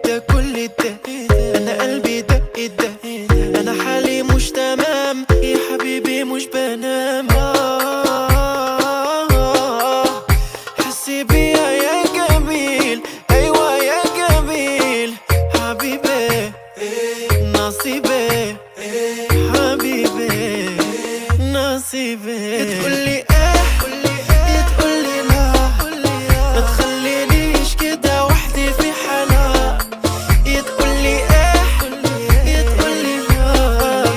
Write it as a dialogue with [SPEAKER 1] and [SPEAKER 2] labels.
[SPEAKER 1] ده كل ده؟ انا قلبي دق دق، انا حالي مش تمام يا حبيبي مش بنام. حسي بيا يا جميل، ايوه يا جميل حبيبي نصيبي، حبيبي نصيبي. تقولي